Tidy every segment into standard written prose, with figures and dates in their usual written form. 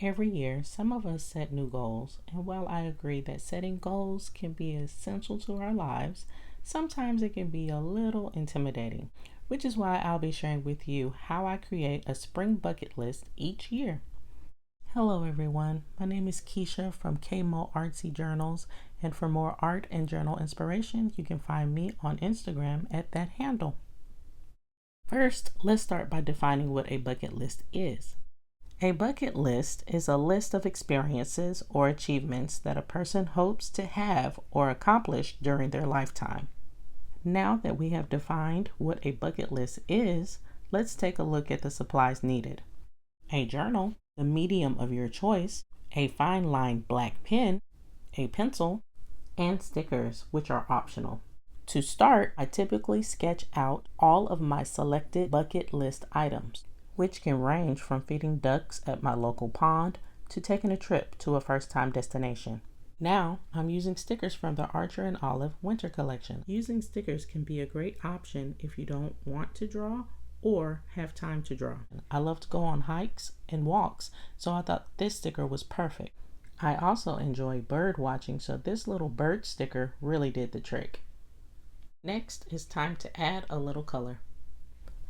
Every year, some of us set new goals, and while I agree that setting goals can be essential to our lives, sometimes it can be a little intimidating, which is why I'll be sharing with you how I create a spring bucket list each year. Hello, everyone. My name is Keisha from KMO Artsy Journals, and for more art and journal inspiration, you can find me on Instagram at that handle. First, let's start by defining what a bucket list is. A bucket list is a list of experiences or achievements that a person hopes to have or accomplish during their lifetime. Now that we have defined what a bucket list is, let's take a look at the supplies needed. A journal, the medium of your choice, a fine lined black pen, a pencil, and stickers, which are optional. To start, I typically sketch out all of my selected bucket list items, which can range from feeding ducks at my local pond to taking a trip to a first-time destination. Now, I'm using stickers from the Archer and Olive Winter Collection. Using stickers can be a great option if you don't want to draw or have time to draw. I love to go on hikes and walks, so I thought this sticker was perfect. I also enjoy bird watching, so this little bird sticker really did the trick. Next, it's time to add a little color.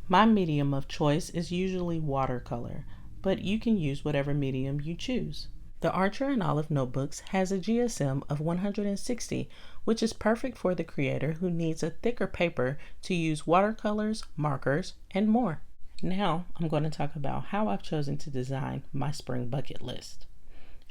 My medium of choice is usually watercolor, but you can use whatever medium you choose. The Archer and Olive Notebooks has a GSM of 160, which is perfect for the creator who needs a thicker paper to use watercolors, markers, and more. Now, I'm going to talk about how I've chosen to design my spring bucket list.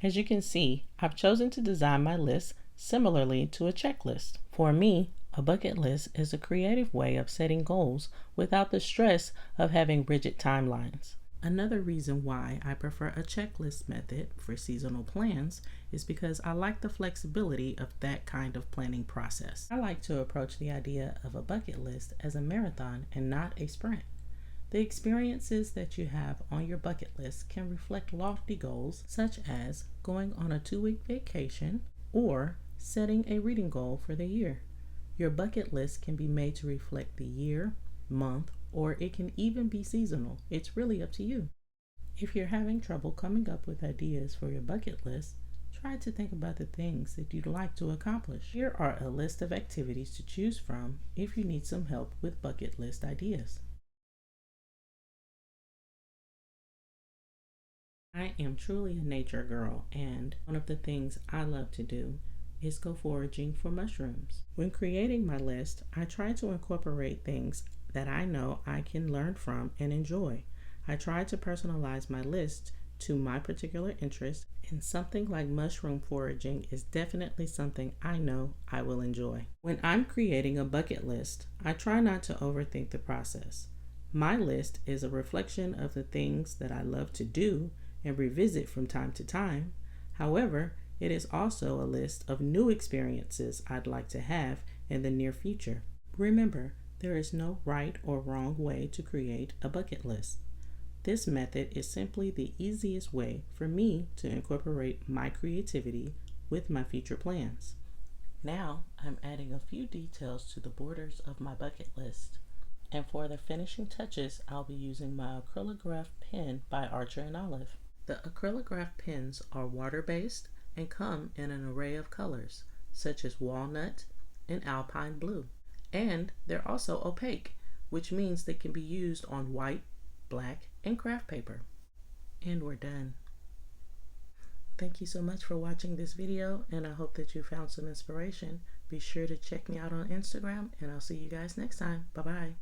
As you can see, I've chosen to design my list similarly to a checklist. For me, a bucket list is a creative way of setting goals without the stress of having rigid timelines. Another reason why I prefer a checklist method for seasonal plans is because I like the flexibility of that kind of planning process. I like to approach the idea of a bucket list as a marathon and not a sprint. The experiences that you have on your bucket list can reflect lofty goals such as going on a 2-week vacation or setting a reading goal for the year. Your bucket list can be made to reflect the year, month, or it can even be seasonal. It's really up to you. If you're having trouble coming up with ideas for your bucket list, try to think about the things that you'd like to accomplish. Here are a list of activities to choose from if you need some help with bucket list ideas. I am truly a nature girl, and one of the things I love to do is go foraging for mushrooms. When creating my list, I try to incorporate things that I know I can learn from and enjoy. I try to personalize my list to my particular interest, and something like mushroom foraging is definitely something I know I will enjoy. When I'm creating a bucket list, I try not to overthink the process. My list is a reflection of the things that I love to do and revisit from time to time. However, it is also a list of new experiences I'd like to have in the near future. Remember, there is no right or wrong way to create a bucket list. This method is simply the easiest way for me to incorporate my creativity with my future plans. Now, I'm adding a few details to the borders of my bucket list. And for the finishing touches, I'll be using my acrylograph pen by Archer and Olive. The acrylograph pens are water-based and come in an array of colors, such as walnut and alpine blue. And they're also opaque, which means they can be used on white, black, and craft paper. And we're done. Thank you so much for watching this video, and I hope that you found some inspiration. Be sure to check me out on Instagram, and I'll see you guys next time. Bye-bye.